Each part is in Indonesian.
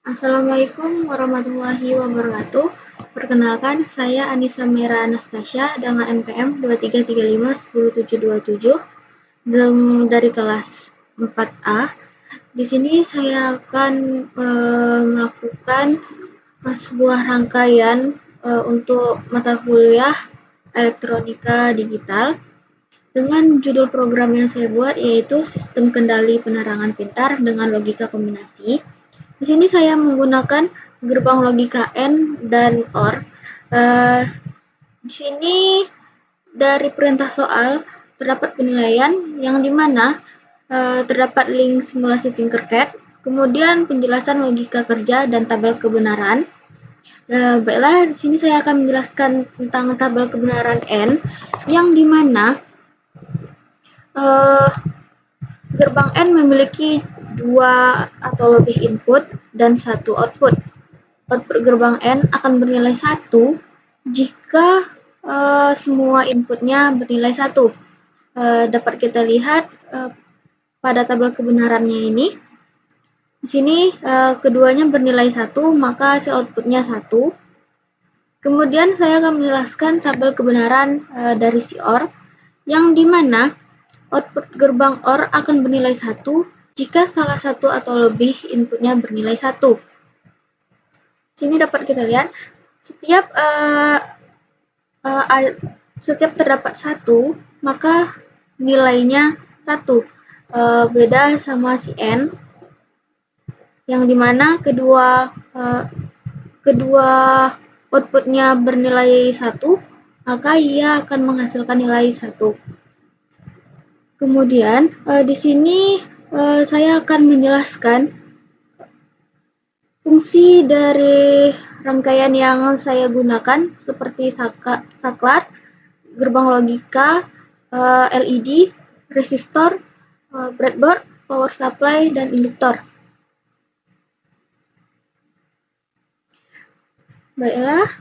Assalamualaikum warahmatullahi wabarakatuh. Perkenalkan, saya Anissa Mera Anastasia dengan NPM 2335 10727 dari kelas 4A. Di sini saya akan melakukan sebuah rangkaian untuk mata kuliah elektronika digital dengan judul program yang saya buat yaitu Sistem Kendali Penerangan Pintar dengan Logika Kombinasi. Di sini saya menggunakan gerbang logika AND dan OR. Di sini dari perintah soal terdapat penilaian yang dimana terdapat link simulasi Tinkercad, kemudian penjelasan logika kerja dan tabel kebenaran. Baiklah, di sini saya akan menjelaskan tentang tabel kebenaran N, yang dimana gerbang N memiliki 2 atau lebih input dan 1 output. Output gerbang N akan bernilai 1 jika semua inputnya bernilai 1. Dapat kita lihat pada tabel kebenarannya ini. Di sini keduanya bernilai 1, maka hasil outputnya 1. Kemudian saya akan menjelaskan tabel kebenaran dari si OR, yang dimana output gerbang OR akan bernilai 1 jika salah satu atau lebih inputnya bernilai 1. Sini dapat kita lihat setiap terdapat 1, maka nilainya 1. Beda sama si N, yang dimana kedua outputnya bernilai 1, maka ia akan menghasilkan nilai 1. Kemudian di sini saya akan menjelaskan fungsi dari rangkaian yang saya gunakan seperti saklar, gerbang logika, LED, resistor, breadboard, power supply, dan induktor. Baiklah,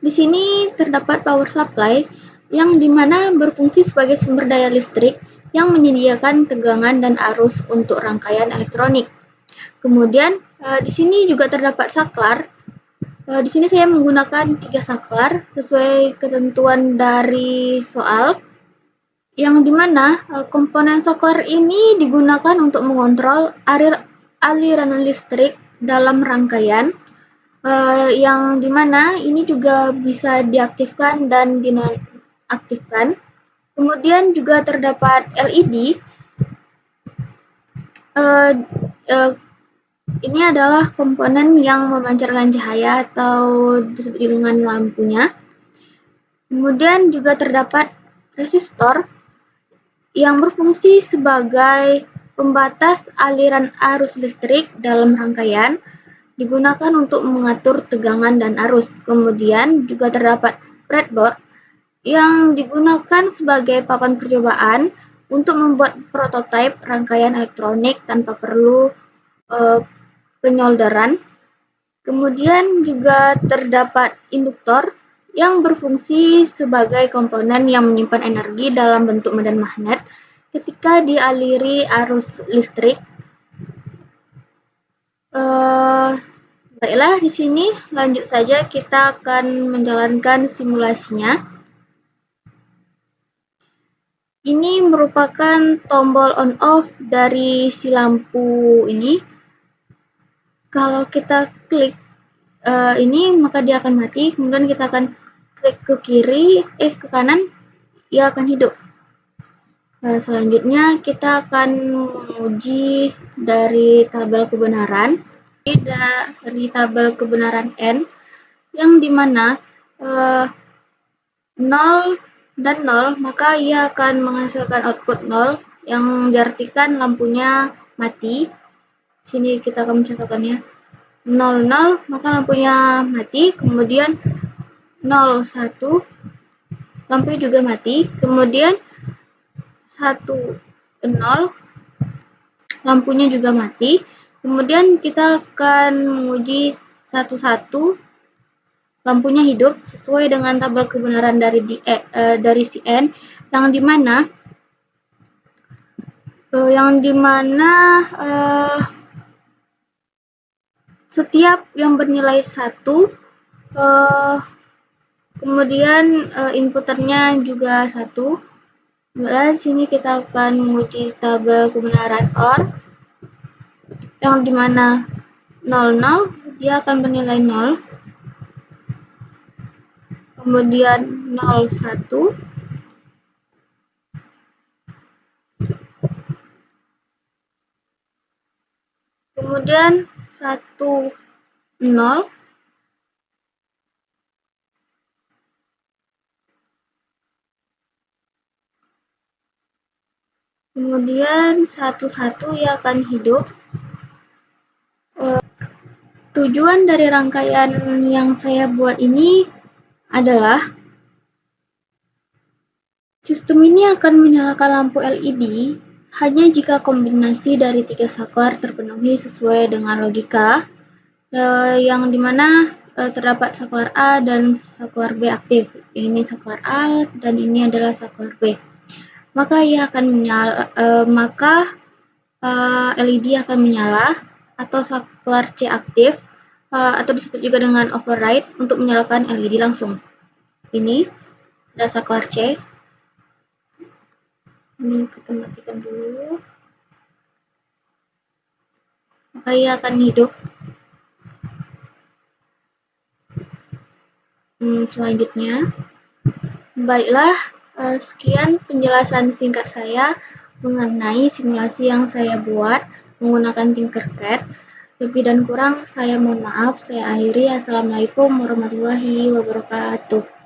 di sini terdapat power supply yang dimana berfungsi sebagai sumber daya listrik yang menyediakan tegangan dan arus untuk rangkaian elektronik. Kemudian di sini juga terdapat saklar. Di sini saya menggunakan 3 saklar sesuai ketentuan dari soal, yang dimana komponen saklar ini digunakan untuk mengontrol aliran listrik dalam rangkaian, yang dimana ini juga bisa diaktifkan dan dinonaktifkan. Kemudian juga terdapat LED. Ini adalah komponen yang memancarkan cahaya atau disebut dengan lampunya. Kemudian juga terdapat resistor yang berfungsi sebagai pembatas aliran arus listrik dalam rangkaian, digunakan untuk mengatur tegangan dan arus. Kemudian juga terdapat breadboard yang digunakan sebagai papan percobaan untuk membuat prototipe rangkaian elektronik tanpa perlu penyolderan. Kemudian juga terdapat induktor yang berfungsi sebagai komponen yang menyimpan energi dalam bentuk medan magnet ketika dialiri arus listrik. Baiklah, di sini lanjut saja kita akan menjalankan simulasinya. Ini merupakan tombol on off dari si lampu ini. Kalau kita klik ini, maka dia akan mati. Kemudian kita akan klik ke kiri, ke kanan, ia akan hidup. Selanjutnya kita akan menguji dari tabel kebenaran. Dari tabel kebenaran N, yang dimana 0 dan 0, maka ia akan menghasilkan output 0 yang diartikan lampunya mati. Sini kita akan mencontohkannya. 0, 0, maka lampunya mati. Kemudian 0, 1, lampunya juga mati. Kemudian 1, 0, lampunya juga mati. Kemudian kita akan menguji 1, 1, lampunya hidup sesuai dengan tabel kebenaran dari si N, yang dimana setiap yang bernilai 1, kemudian inputernya juga 1. Kemudian sini kita akan menguji tabel kebenaran OR, yang dimana 00 dia akan bernilai 0, kemudian 01, kemudian 10, kemudian 11 ia akan hidup. Tujuan dari rangkaian yang saya buat ini adalah sistem ini akan menyalakan lampu LED hanya jika kombinasi dari 3 saklar terpenuhi sesuai dengan logika, yang dimana terdapat saklar A dan saklar B aktif. Ini saklar A dan ini adalah saklar B. Maka LED akan menyala, atau saklar C aktif, atau disebut juga dengan override, untuk menyalakan LED langsung. Ini ada saklar C. Ini kita matikan dulu. Maka ia akan hidup. Selanjutnya, baiklah, sekian penjelasan singkat saya mengenai simulasi yang saya buat menggunakan Tinkercad. Lebih dan kurang saya mohon maaf. Saya akhiri. Assalamualaikum warahmatullahi wabarakatuh.